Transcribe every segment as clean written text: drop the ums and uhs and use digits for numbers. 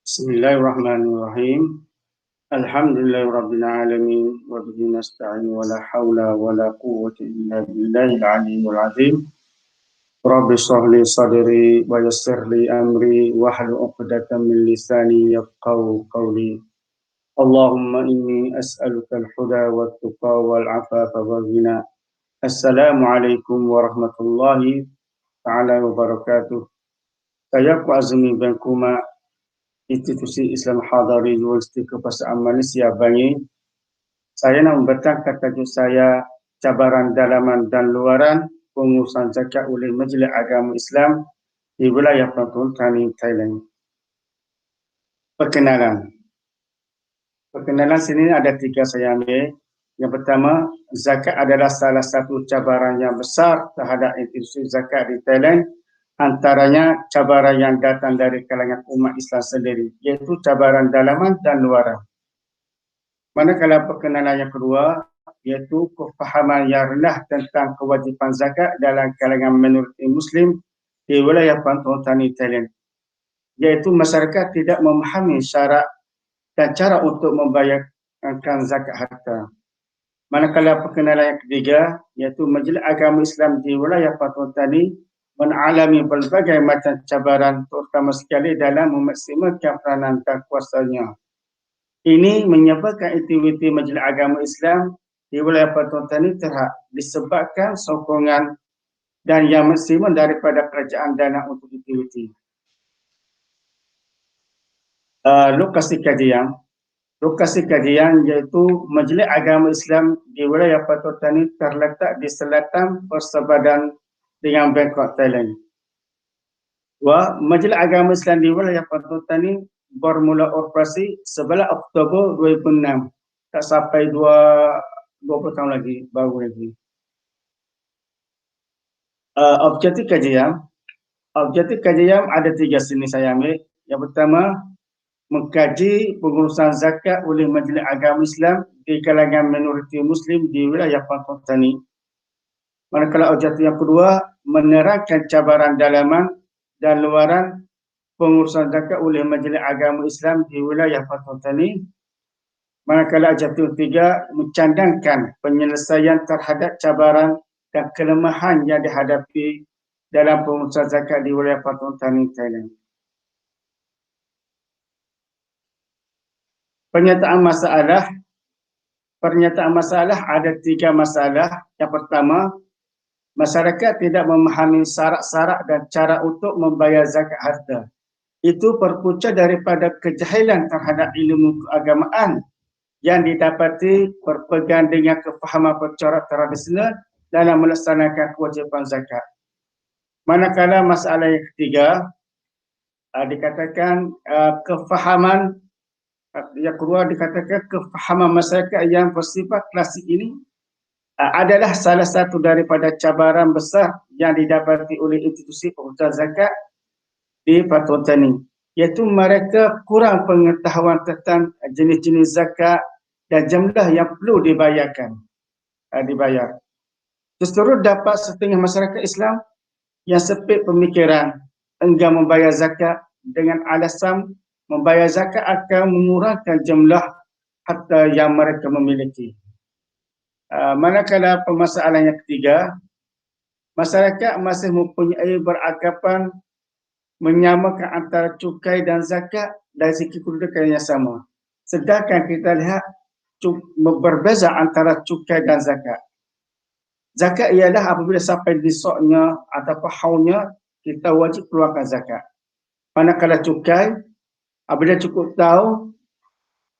Bismillahirrahmanirrahim. Alhamdulillahirabbil alamin wa bihi nasta'in wa la haula wa la quwwata illa billahil aliyyil azim. Rabbi shrah li sadri wa yassir li amri wahlul 'uqdatam min lisani yafqahu qawli. Allahumma inni as'aluka al-huda wat tuqa wal 'afafa wal ghina. Assalamualaikum warahmatullahi taala wabarakatuh. Saya ku azmi bankuma Institusi Islam Hadari Universiti Kebangsaan Malaysia Bangi. Saya nak membentangkan tajuk saya cabaran dalaman dan luaran pengurusan zakat oleh Majlis Agama Islam di wilayah Pantun Thani, Thailand. Perkenalan sini ada 3 saya ambil. Yang pertama, zakat adalah salah satu cabaran yang besar terhadap institusi zakat di Thailand. Antaranya cabaran yang datang dari kalangan umat Islam sendiri, iaitu cabaran dalaman dan luaran. Manakala perkenalan yang kedua, iaitu kefahaman yang rendah tentang kewajipan zakat dalam kalangan minoriti Muslim di wilayah Pantun Thani, Thailand, iaitu masyarakat tidak memahami syarat dan cara untuk membayarkan zakat harta. Manakala perkenalan yang ketiga, iaitu Majlis Agama Islam di wilayah Pantun Thani mengalami berbagai macam cabaran, terutama sekali dalam memaksimalkan peranan dan kuasanya. Ini menyebabkan aktiviti Majlis Agama Islam di wilayah Pantun Thani terhad disebabkan sokongan dan yang maksimal daripada kerajaan dana untuk aktiviti. Lokasi kajian iaitu Majlis Agama Islam di wilayah Pantun Thani terletak di selatan persebadan dengan Bangkok, Thailand. Majlis Agama Islam di wilayah Pantun Thani bermula operasi 11 Oktober 2006. Tak sampai 20 tahun lagi, baru lagi. Objektif kajian ada 3 sini saya ambil. Yang pertama, mengkaji pengurusan zakat oleh Majlis Agama Islam di kalangan minoriti Muslim di wilayah Pantun Thani. Manakala objektif yang kedua, menerangkan cabaran dalaman dan luaran pengurusan zakat oleh Majlis Agama Islam di wilayah Pantun Thani. Manakala objektif ketiga, mencadangkan penyelesaian terhadap cabaran dan kelemahan yang dihadapi dalam pengurusan zakat di wilayah Pantun Thani, Thailand. Pernyataan masalah ada 3 masalah. Yang pertama, masyarakat tidak memahami syarat-syarat dan cara untuk membayar zakat harta. Itu berpunca daripada kejahilan terhadap ilmu keagamaan yang didapati berpegang dengan kefahaman percorak tradisional dalam melaksanakan kewajipan zakat. Manakala masalah yang ketiga, dikatakan kefahaman yang kedua dikatakan kefahaman masyarakat yang bersifat klasik ini adalah salah satu daripada cabaran besar yang didapati oleh institusi pengurusan zakat di Pantun Thani, iaitu mereka kurang pengetahuan tentang jenis-jenis zakat dan jumlah yang perlu dibayar. Justru dapat setengah masyarakat Islam yang sempit pemikiran enggan membayar zakat dengan alasan membayar zakat akan mengurangkan jumlah harta yang mereka memiliki. Manakala permasalahan yang ketiga, masyarakat masih mempunyai beranggapan menyamakan antara cukai dan zakat dari segi kedudukan yang sama. Sedangkan kita lihat berbeza antara cukai dan zakat. Zakat ialah apabila sampai nisabnya ataupun haulnya, kita wajib keluarkan zakat. Manakala cukai, apabila cukup tahu,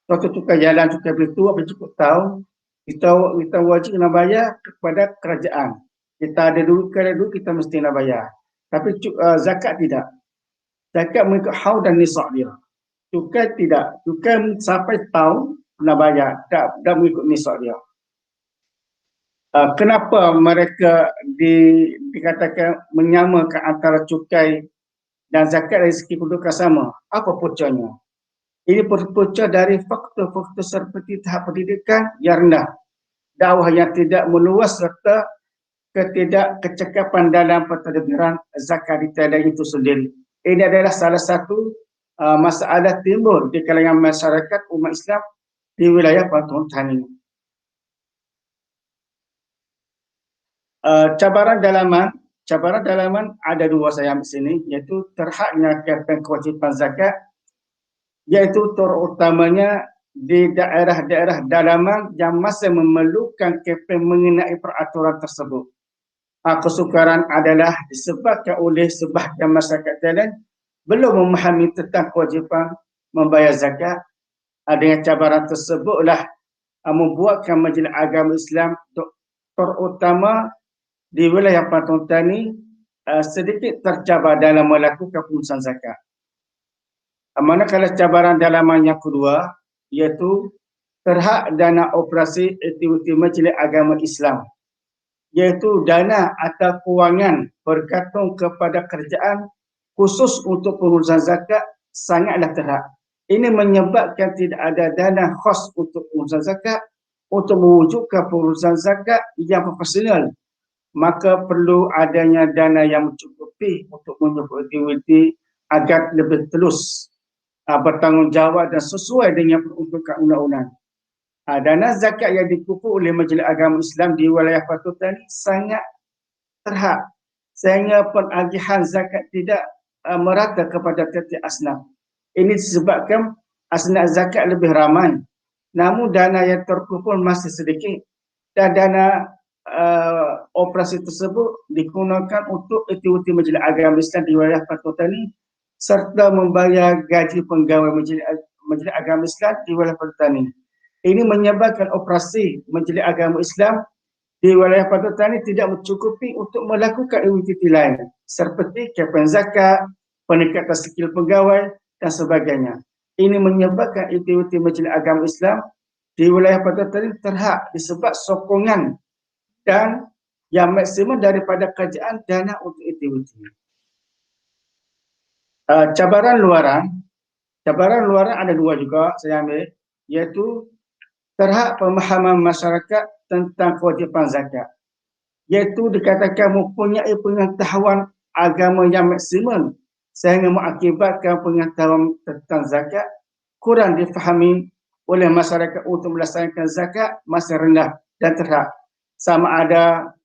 suatu cukai jalan, cukai begitu, apabila cukup tahu, kita wajib nak bayar kepada kerajaan. Kita ada duit, kita mesti nak bayar. Tapi zakat tidak. Zakat mengikut haul dan nisab dia. Cukai tidak. Cukai sampai tahun nak bayar, tak mengikut nisab dia. Kenapa mereka dikatakan menyamakan antara cukai dan zakat dari segi kedudukan sama? Apa puncanya? Ini berpunca dari faktor-faktor seperti tahap pendidikan yang rendah, dakwah yang tidak meluas serta ketidakkecakapan dalam pentadbiran zakat di Thailand itu sendiri. Ini adalah salah satu masalah timbul di kalangan masyarakat umat Islam di wilayah Batu Tani. Cabaran dalaman ada dua saya ambil sini, iaitu terhadnya kewajiban zakat, iaitu terutamanya di daerah-daerah dalaman yang masih memerlukan KPM mengenai peraturan tersebut. Kesukaran adalah disebabkan oleh sebahagian masyarakat Thailand belum memahami tentang kewajipan membayar zakat. Dengan cabaran tersebutlah membuatkan Majlis Agama Islam terutama di wilayah Patong Tani sedikit tercabar dalam melakukan pengurusan zakat. Manakala cabaran dalaman yang kedua, iaitu terhad dana operasi aktiviti Majlis Agama Islam, iaitu dana atau kewangan bergantung kepada kerjaan khusus untuk pengurusan zakat sangatlah terhad. Ini menyebabkan tidak ada dana khas untuk pengurusan zakat. Untuk mewujudkan pengurusan zakat yang profesional, maka perlu adanya dana yang mencukupi untuk menyokong aktiviti agar lebih telus, bertanggungjawab dan sesuai dengan peruntukan undang-undang. Dana zakat yang dikumpul oleh Majlis Agama Islam di wilayah Batu Tani sangat terhad, sehingga penagihan zakat tidak merata kepada tiap-tiap asnaf. Ini disebabkan asnaf zakat lebih ramai, namun dana yang terkumpul masih sedikit, dan dana operasi tersebut digunakan untuk aktiviti Majlis Agama Islam di wilayah Batu Tani serta membayar gaji pegawai Majlis Agama Islam di wilayah Batu Tani. Ini menyebabkan operasi Majlis Agama Islam di wilayah Batu Tani tidak mencukupi untuk melakukan aktiviti lain seperti KPM zakat, peningkatan skill pegawai dan sebagainya. Ini menyebabkan aktiviti Majlis Agama Islam di wilayah Batu Tani terhad disebab sokongan dan yang maksimum daripada kerajaan dana untuk aktiviti. Cabaran luaran ada dua juga saya ambil, iaitu terhad pemahaman masyarakat tentang kewajipan zakat, iaitu dikatakan mempunyai pengetahuan agama yang maksimum sehingga mengakibatkan pengetahuan tentang zakat kurang difahami oleh masyarakat untuk melaksanakan zakat masih rendah dan terhad, sama ada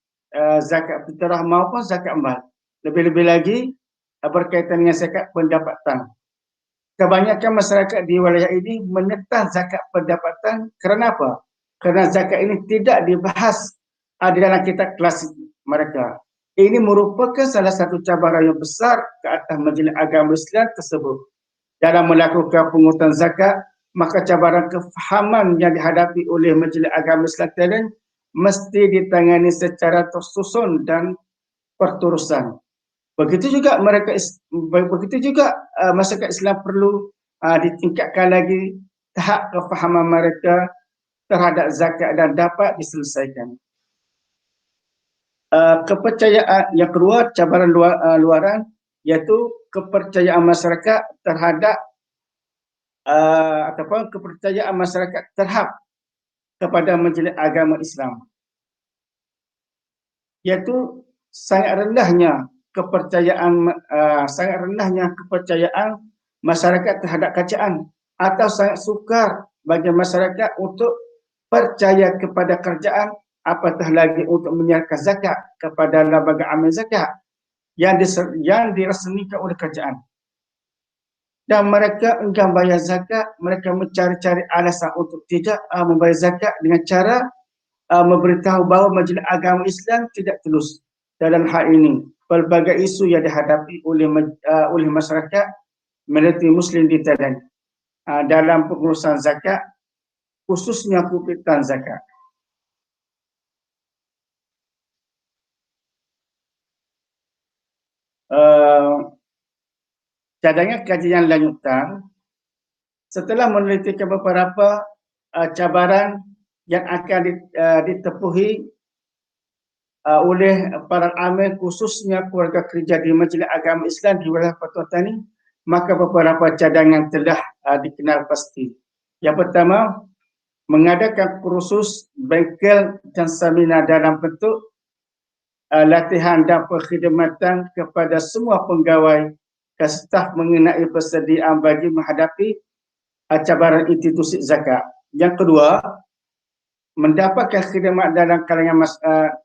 zakat fitrah maupun zakat mal. Lebih-lebih lagi berkaitan dengan zakat pendapatan. Kebanyakan masyarakat di wilayah ini menentang zakat pendapatan. Kerana apa? Kerana zakat ini tidak dibahas di dalam kitab klasik mereka. Ini merupakan salah satu cabaran yang besar ke atas Majlis Agama Islam tersebut. Dalam melakukan pengurusan zakat, maka cabaran kefahaman yang dihadapi oleh Majlis Agama Islam Thailand mesti ditangani secara tersusun dan perterusan. Begitu juga masyarakat Islam perlu ditingkatkan lagi tahap kefahaman mereka terhadap zakat dan dapat diselesaikan. Kepercayaan yang kedua, cabaran luaran, iaitu kepercayaan masyarakat terhadap ataupun kepercayaan masyarakat terhadap kepada Majlis Agama Islam, iaitu sangat rendahnya kepercayaan masyarakat terhadap kerajaan, atau sangat sukar bagi masyarakat untuk percaya kepada kerajaan, apatah lagi untuk menyerahkan zakat kepada lembaga amal zakat yang dirasmikan oleh kerajaan. Dan mereka enggan bayar zakat, mereka mencari-cari alasan untuk tidak membayar zakat dengan cara memberitahu bahawa Majlis Agama Islam tidak tulus dalam hal ini. Pelbagai isu yang dihadapi oleh masyarakat minoriti Muslim di Thailand dalam pengurusan zakat, khususnya kupitan zakat. Cadangan kajian lanjutan, setelah meneliti beberapa cabaran yang akan ditepuhi oleh para amil, khususnya keluarga kerja di Majlis Agama Islam di wilayah Batu Tani, maka beberapa cadangan telah dikenal pasti. Yang pertama, mengadakan kursus, bengkel dan seminar dalam bentuk latihan dan perkhidmatan kepada semua pegawai staf mengenai persediaan bagi menghadapi cabaran institusi zakat. Yang kedua, mendapatkan khidmat dalam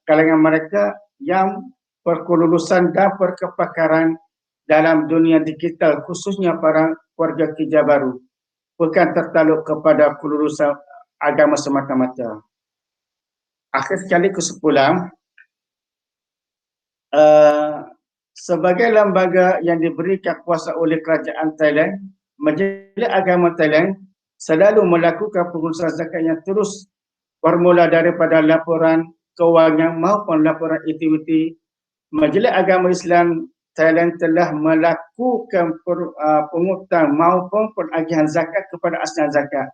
kalangan mereka yang berkelulusan dan berkepakaran dalam dunia digital, khususnya para keluarga kerja baru, bukan tertaluk kepada kelulusan agama semata-mata. Akhir sekali kesimpulan, sebagai lembaga yang diberikan kuasa oleh kerajaan Thailand, Majlis Agama Thailand selalu melakukan pengurusan zakat yang terus bermula daripada laporan kewangan maupun laporan aktiviti. Majlis Agama Islam Thailand telah melakukan pungutan maupun penagihan zakat kepada asnaf zakat.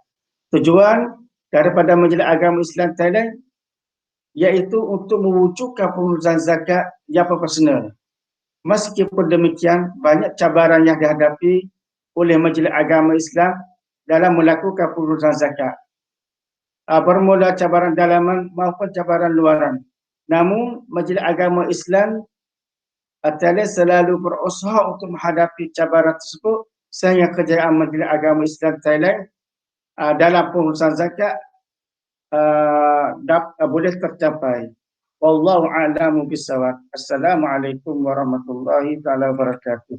Tujuan daripada Majlis Agama Islam Thailand iaitu untuk mewujudkan pengurusan zakat yang profesional. Meskipun demikian, banyak cabaran yang dihadapi oleh Majlis Agama Islam dalam melakukan pengurusan zakat. Bermula cabaran dalaman maupun cabaran luaran. Namun, Majlis Agama Islam Thailand selalu berusaha untuk menghadapi cabaran tersebut sehingga kejayaan Majlis Agama Islam Thailand dalam pengurusan zakat boleh tercapai. Wallahu a'lamu bissawab. Assalamualaikum warahmatullahi wabarakatuh.